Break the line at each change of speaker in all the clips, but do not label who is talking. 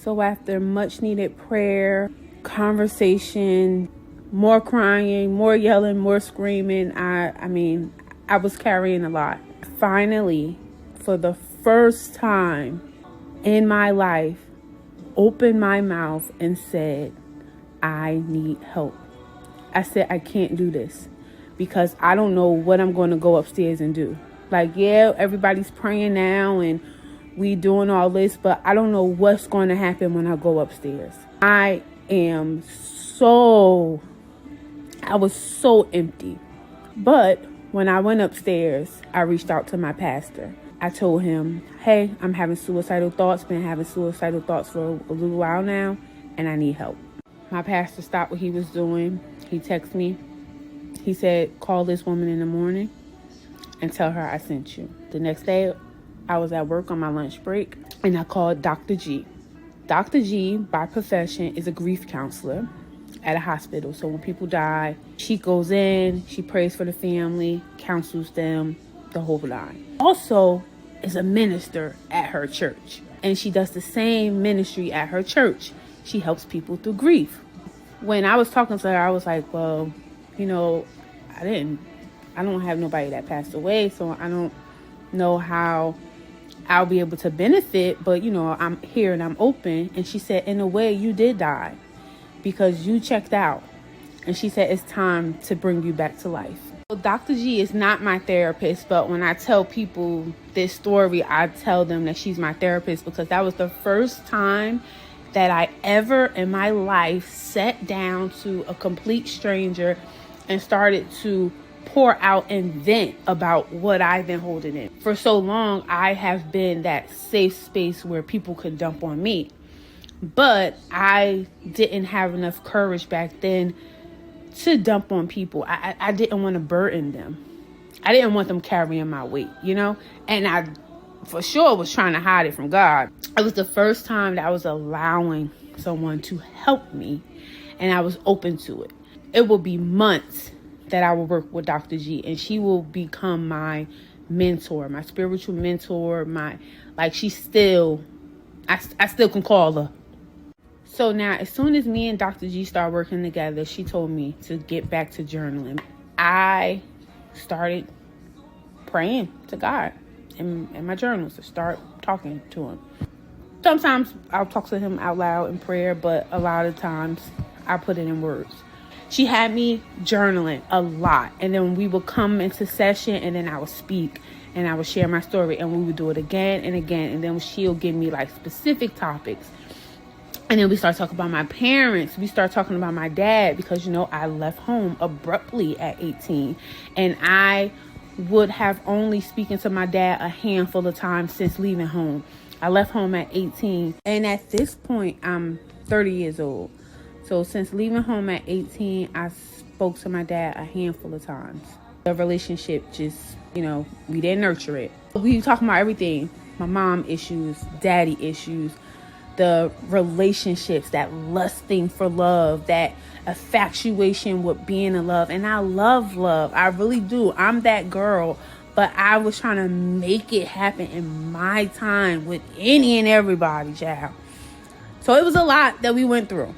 So after much needed prayer, conversation, more crying, more yelling, more screaming, I was carrying a lot. Finally, for the first time in my life, opened my mouth and said, I need help. I said, I can't do this because I don't know what I'm going to go upstairs and do. Like, yeah, everybody's praying now and we doing all this, but I don't know what's going to happen when I go upstairs. I was so empty. But when I went upstairs, I reached out to my pastor. I told him, hey, I'm having suicidal thoughts, been having suicidal thoughts for a little while now, and I need help. My pastor stopped what he was doing. He texted me. He said, call this woman in the morning and tell her I sent you. The next day, I was at work on my lunch break, and I called Dr. G. Dr. G, by profession, is a grief counselor at a hospital. So when people die, she goes in, she prays for the family, counsels them, the whole line. Also is a minister at her church, and she does the same ministry at her church. She helps people through grief. When I was talking to her, I was like, well, I don't have nobody that passed away, so I don't know how I'll be able to benefit, but I'm here and I'm open. And she said, in a way, you did die because you checked out. And she said, it's time to bring you back to life. Well, Dr. G is not my therapist, but when I tell people this story, I tell them that she's my therapist because that was the first time that I ever in my life sat down to a complete stranger and started to pour out and vent about what I've been holding in. For so long, I have been that safe space where people could dump on me. But I didn't have enough courage back then to dump on people. I didn't want to burden them. I didn't want them carrying my weight, And I, for sure, was trying to hide it from God. It was the first time that I was allowing someone to help me, and I was open to it. It will be months that I will work with Dr. G, and she will become my mentor, my spiritual mentor, I still can call her. So now, as soon as me and Dr. G started working together, she told me to get back to journaling. I started praying to God in my journals, to start talking to him. Sometimes I'll talk to him out loud in prayer, but a lot of times I put it in words. She had me journaling a lot, and then we would come into session, and then I would speak, and I would share my story, and we would do it again and again, and then she'll give me specific topics. And then we start talking about my parents. We start talking about my dad because, I left home abruptly at 18. And I would have only spoken to my dad a handful of times since leaving home. I left home at 18. And at this point, I'm 30 years old. So since leaving home at 18, I spoke to my dad a handful of times. The relationship just, we didn't nurture it. We were talking about everything. My mom issues, daddy issues, the relationships, that lusting for love, that infatuation with being in love. And I love love. I really do. I'm that girl. But I was trying to make it happen in my time with any and everybody, child. So it was a lot that we went through.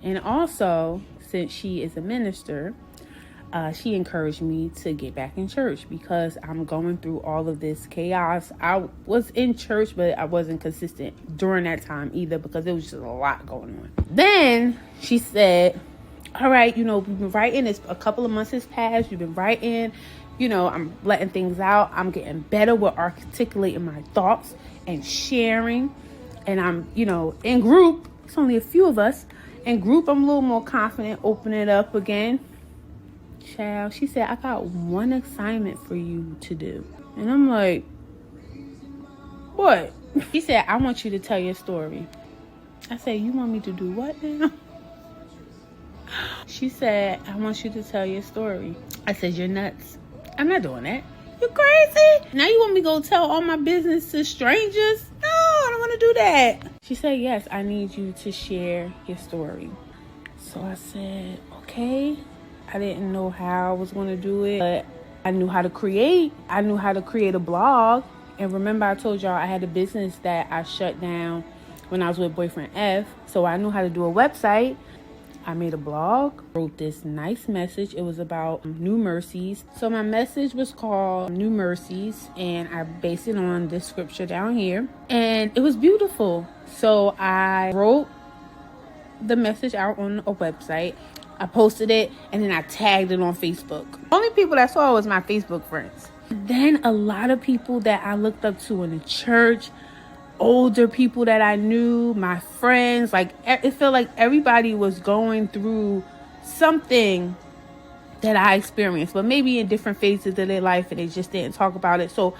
And also, since she is a minister, she encouraged me to get back in church because I'm going through all of this chaos. I was in church, but I wasn't consistent during that time either because there was just a lot going on. Then she said, all right, we've been writing. It's a couple of months has passed. You've been writing. I'm letting things out. I'm getting better with articulating my thoughts and sharing. And I'm, in group, it's only a few of us. In group, I'm a little more confident, opening it up again. Child, she said, I got one assignment for you to do. And I'm like, what? She said, I want you to tell your story. I said, you want me to do what now? She said, I want you to tell your story. I said, you're nuts. I'm not doing that. You crazy? Now you want me to go tell all my business to strangers? No, I don't want to do that. She said, yes, I need you to share your story. So I said, okay. I didn't know how I was going to do it, but I knew how to create. I knew how to create a blog. And remember, I told y'all I had a business that I shut down when I was with boyfriend F. So I knew how to do a website. I made a blog, wrote this nice message. It was about new mercies. So my message was called New Mercies, and I based it on this scripture down here. And it was beautiful. So I wrote the message out on a website. I posted it, and then I tagged it on Facebook. Only people that saw it was my Facebook friends. Then a lot of people that I looked up to in the church, older people that I knew, my friends, like it felt like everybody was going through something that I experienced, but maybe in different phases of their life, and they just didn't talk about it. So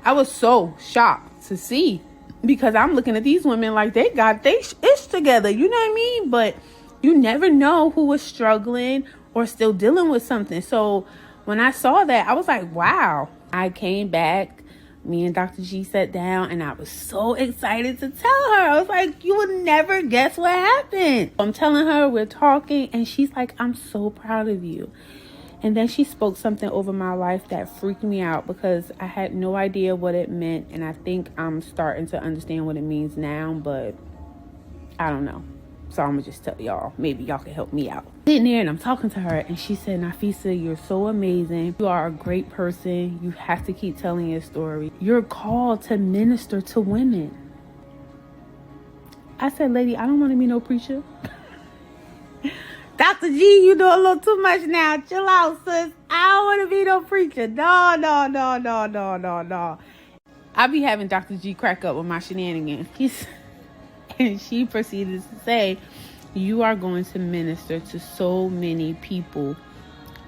I was so shocked to see, because I'm looking at these women like they got their ish together, you know what I mean? But you never know who was struggling or still dealing with something. So when I saw that, I was like, wow. I came back. Me and Dr. G sat down, and I was so excited to tell her. I was like, you would never guess what happened. I'm telling her, we're talking, and she's like, I'm so proud of you. And then she spoke something over my life that freaked me out, because I had no idea what it meant. And I think I'm starting to understand what it means now, but I don't know. So I'm going to just tell y'all. Maybe y'all can help me out. Sitting there, and I'm talking to her, and she said, Nafisa, you're so amazing. You are a great person. You have to keep telling your story. You're called to minister to women. I said, lady, I don't want to be no preacher. Dr. G, you do a little too much now. Chill out, sis. I don't want to be no preacher. No. I be having Dr. G crack up with my shenanigans. And she proceeded to say, you are going to minister to so many people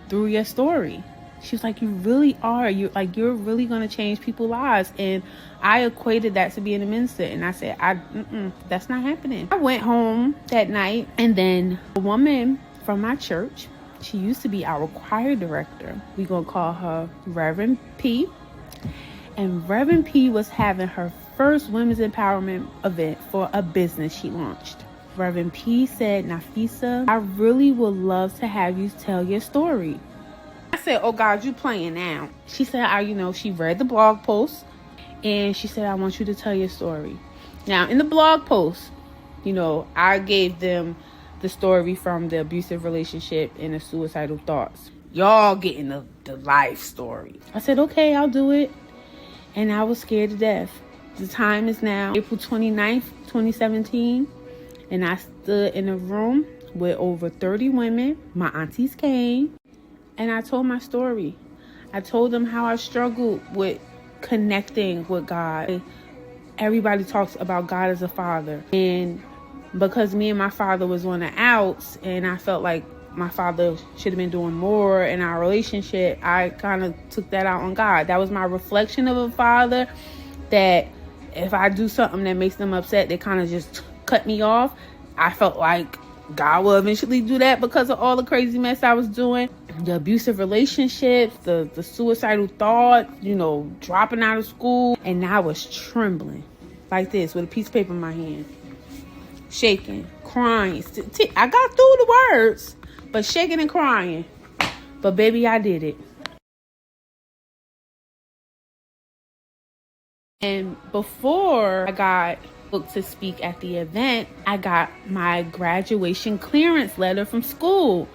through your story. She was like, you really are. You're really going to change people's lives. And I equated that to being a minister. And I said, that's not happening. I went home that night, and then a woman from my church, she used to be our choir director. We're going to call her Reverend P. And Reverend P was having her first women's empowerment event for a business she launched. Reverend P said, Nafisa, I really would love to have you tell your story. I said, oh God, you playing now. She said, she read the blog post, and she said, I want you to tell your story. Now, in the blog post, I gave them the story from the abusive relationship and the suicidal thoughts. Y'all getting the life story. I said, okay, I'll do it. And I was scared to death. The time is now April 29th, 2017. And I stood in a room with over 30 women. My aunties came. And I told my story. I told them how I struggled with connecting with God. Everybody talks about God as a father. And because me and my father was on the outs, and I felt like my father should have been doing more in our relationship, I kind of took that out on God. That was my reflection of a father, that if I do something that makes them upset, they kind of just cut me off. I felt like God will eventually do that because of all the crazy mess I was doing. The abusive relationships, the suicidal thoughts, dropping out of school. And I was trembling like this with a piece of paper in my hand, shaking, crying. I got through the words, but shaking and crying. But baby, I did it. And before I got booked to speak at the event, I got my graduation clearance letter from school.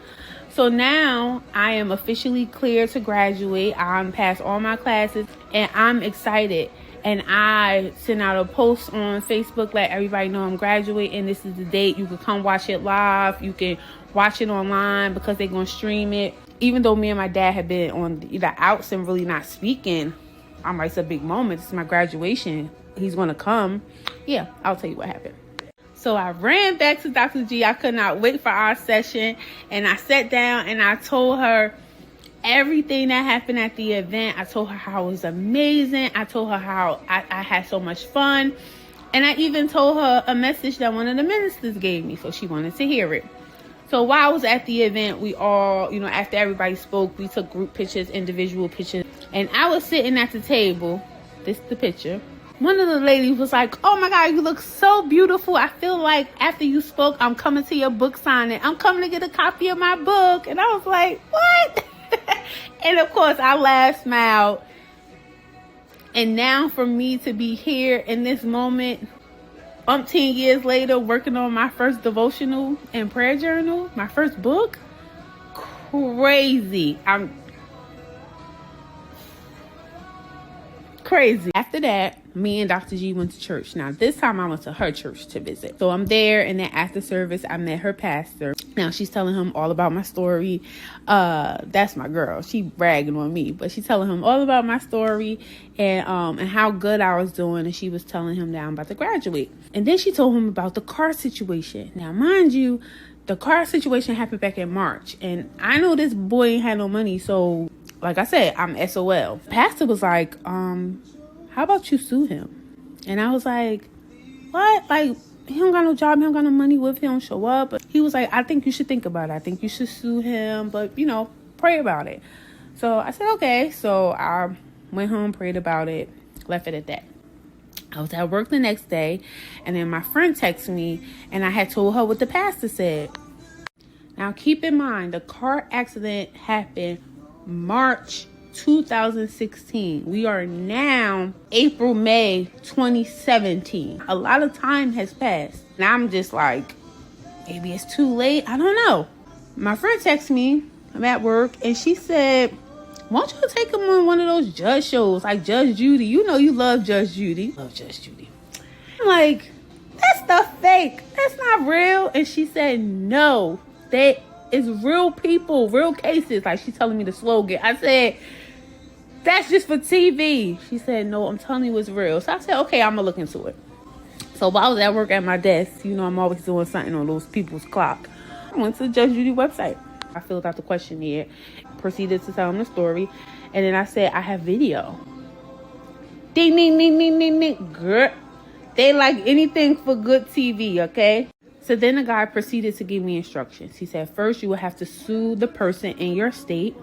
So now I am officially cleared to graduate. I'm past all my classes, and I'm excited. And I sent out a post on Facebook, let everybody know I'm graduating. This is the date. You can come watch it live. You can watch it online because they're going to stream it. Even though me and my dad have been on the outs and really not speaking, I'm like, it's a big moment. It's my graduation. He's going to come. Yeah, I'll tell you what happened. So I ran back to Dr. G. I could not wait for our session. And I sat down and I told her everything that happened at the event. I told her how it was amazing. I told her how I had so much fun. And I even told her a message that one of the ministers gave me. So she wanted to hear it. So while I was at the event, we all, after everybody spoke, we took group pictures, individual pictures. And I was sitting at the table. This is the picture. One of the ladies was like, oh my God, you look so beautiful. I feel like after you spoke, I'm coming to your book signing. I'm coming to get a copy of my book. And I was like, what? And of course, I laughed, smiled. And now for me to be here in this moment, umpteen years later, working on my first devotional and prayer journal, my first book. Crazy. I'm crazy. After that, me and Dr. G went to church. Now, this time I went to her church to visit. So I'm there, and then after service, I met her pastor. Now, she's telling him all about my story. That's my girl. She bragging on me, but she's telling him all about my story and how good I was doing. And she was telling him that I'm about to graduate. And then she told him about the car situation. Now, mind you, the car situation happened back in March. And I know this boy ain't had no money, so like I said, I'm SOL. Pastor was like, how about you sue him? And I was like, what? Like, he don't got no job, he don't got no money with him, he don't show up. But he was like, I think you should think about it. I think you should sue him, but, pray about it. So I said, okay. So I went home, prayed about it, left it at that. I was at work the next day, and then my friend texted me, and I had told her what the pastor said. Now, keep in mind, the car accident happened March 2016. We are now April, May 2017. A lot of time has passed. And I'm just like, maybe it's too late. I don't know. My friend texted me. I'm at work, and she said, why don't you take him on one of those judge shows like Judge Judy? You know you love Judge Judy. Love Judge Judy. I'm like, that stuff fake. That's not real. And she said, no, that is real people, real cases. Like, she's telling me the slogan. I said, that's just for TV. She said, no, I'm telling you it's real. So I said, okay, I'm going to look into it. So while I was at work at my desk, I'm always doing something on those people's clock. I went to the Judge Judy website. I filled out the questionnaire, proceeded to tell them the story, and then I said, I have video. Ding, ding, ding, ding, ding, ding. Girl, they like anything for good TV, okay? So then the guy proceeded to give me instructions. He said, first, you will have to sue the person in your state.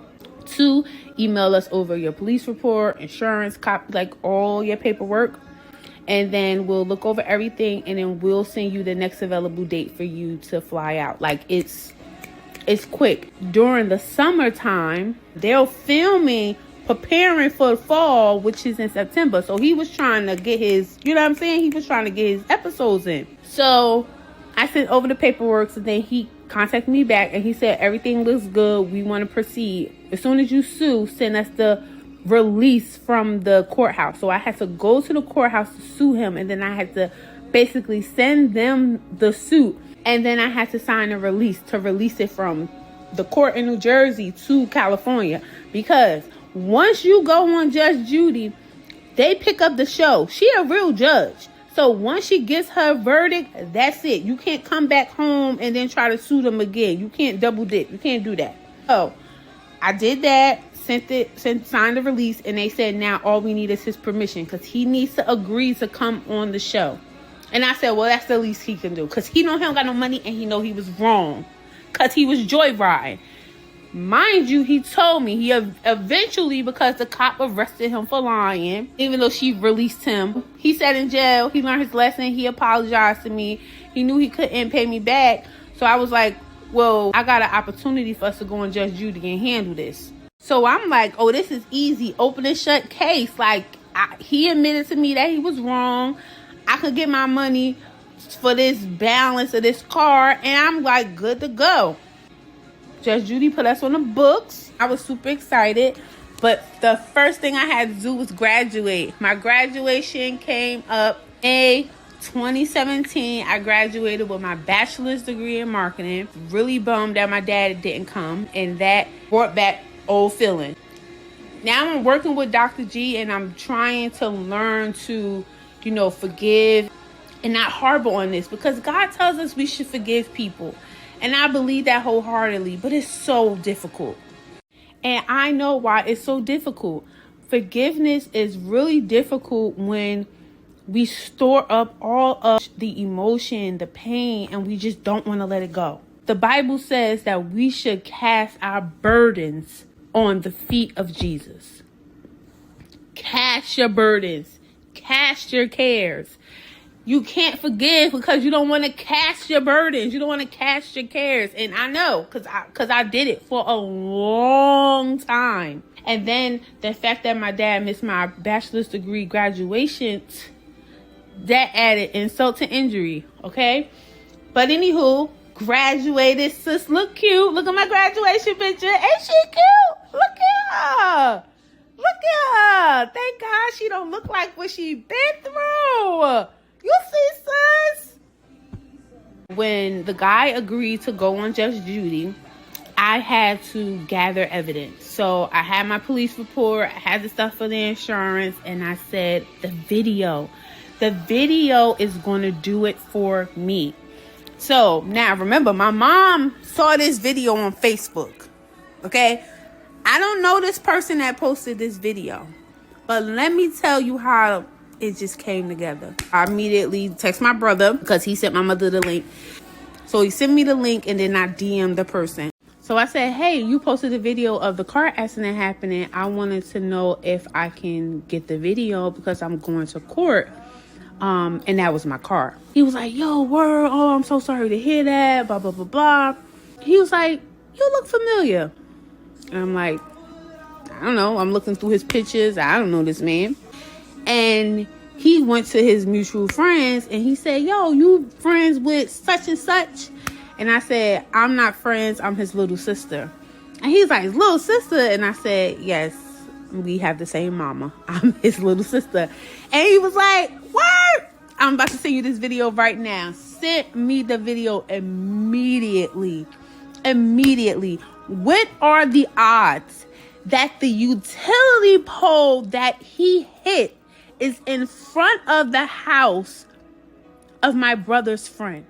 2, email us over your police report, insurance, copy, like all your paperwork. And then we'll look over everything, and then we'll send you the next available date for you to fly out. Like, it's quick. During the summertime, they're filming, preparing for the fall, which is in September. So he was trying to get his, he was trying to get his episodes in. So I sent over the paperwork, and then he contacted me back, and he said, everything looks good. We want to proceed. As soon as you sue, send us the release from the courthouse. So I had to go to the courthouse to sue him, and then I had to basically send them the suit, and then I had to sign a release to release it from the court in New Jersey to California. Because once you go on Judge Judy, they pick up the show. She a real judge. So once she gets her verdict, that's it. You can't come back home and then try to sue them again. You can't double dip. You can't do that. So I did that, signed the release, and they said now all we need is his permission because he needs to agree to come on the show. And I said, well, that's the least he can do because he don't got no money, and he know he was wrong because he was joyriding. Mind you, he told me he eventually, because the cop arrested him for lying, even though she released him, he sat in jail. He learned his lesson. He apologized to me. He knew he couldn't pay me back. So I was like, well, I got an opportunity for us to go on Judge Judy and handle this. So I'm like, oh, this is easy. Open and shut case. Like, he admitted to me that he was wrong. I could get my money for this balance of this car, and I'm like, good to go. Judge Judy put us on the books. I was super excited. But the first thing I had to do was graduate. My graduation came up May 2017. I graduated with my bachelor's degree in marketing. Really bummed that my dad didn't come. And that brought back old feeling. Now I'm working with Dr. G, and I'm trying to learn to, forgive and not harbor on this. Because God tells us we should forgive people. And I believe that wholeheartedly, but it's so difficult. And I know why it's so difficult. Forgiveness is really difficult when we store up all of the emotion, the pain, and we just don't want to let it go. The Bible says that we should cast our burdens on the feet of Jesus. Cast your burdens. Cast your cares. You can't forgive because you don't want to cast your burdens. You don't want to cast your cares. And I know because I did it for a long time. And then the fact that my dad missed my bachelor's degree graduation, that added insult to injury, okay? But anywho, graduated, sis, look cute. Look at my graduation picture. Ain't she cute? Look at her. Look at her. Thank God she don't look like what she been through. You see, sis? When the guy agreed to go on Judge Judy, I had to gather evidence. So I had my police report, I had the stuff for the insurance, and I said, the video is going to do it for me. So now remember, my mom saw this video on Facebook. Okay? I don't know this person that posted this video, but let me tell you how it just came together. I immediately text my brother because he sent my mother the link. So he sent me the link and then I DM'd the person. So I said, hey, you posted a video of the car accident happening. I wanted to know if I can get the video because I'm going to court. And that was my car. He was like, yo, word. Oh, I'm so sorry to hear that. Blah, blah, blah, blah. He was like, you look familiar. And I'm like, I don't know. I'm looking through his pictures. I don't know this man. And he went to his mutual friends and he said, yo, you friends with such and such? And I said, I'm not friends. I'm his little sister. And he's like, his little sister? And I said, yes, we have the same mama. I'm his little sister. And he was like, what? I'm about to send you this video right now. Send me the video immediately. Immediately. What are the odds that the utility pole that he hit is in front of the house of my brother's friend?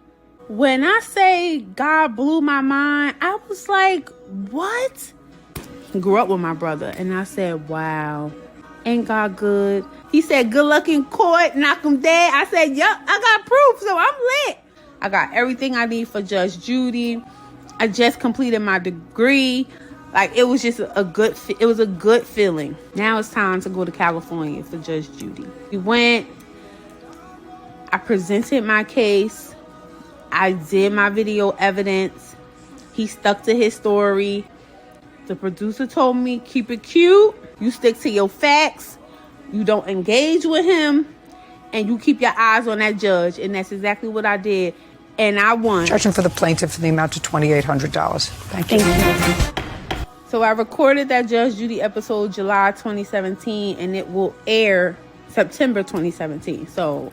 When I say God blew my mind, I was like, what? Grew up with my brother, and I said, wow, ain't God good? He said, good luck in court, knock him dead. I said, yup, I got proof, so I'm lit. I got everything I need for Judge Judy. I just completed my degree. Like, it was just a good feeling. Now it's time to go to California for Judge Judy. We went, I presented my case. I did my video evidence. He stuck to his story. The producer told me, keep it cute. You stick to your facts. You don't engage with him. And you keep your eyes on that judge. And that's exactly what I did. And I won.
Judgment for the plaintiff in the amount of $2,800. Thank you.
So I recorded that Judge Judy episode July 2017. And it will air September 2017. So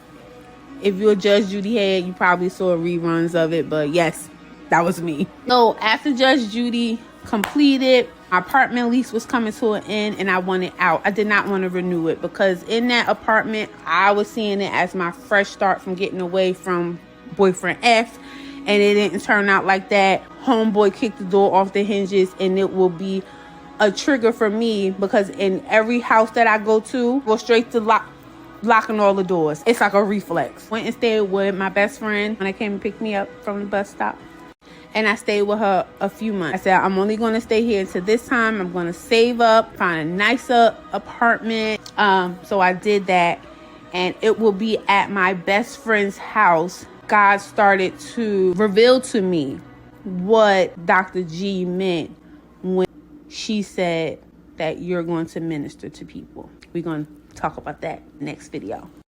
if you're a Judge Judy head, you probably saw reruns of it. But yes, that was me. So after Judge Judy completed, my apartment lease was coming to an end and I wanted out. I did not want to renew it because in that apartment, I was seeing it as my fresh start from getting away from boyfriend F. And it didn't turn out like that. Homeboy kicked the door off the hinges, and it will be a trigger for me because in every house that I go to, go straight to locking all the doors. It's like a reflex. Went and stayed with my best friend when I came and picked me up from the bus stop. And I stayed with her a few months. I said, I'm only going to stay here until this time. I'm going to save up, find a nicer apartment. So I did that. And it will be at my best friend's house. God started to reveal to me what Dr. G meant when she said that you're going to minister to people. We're going to talk about that next video.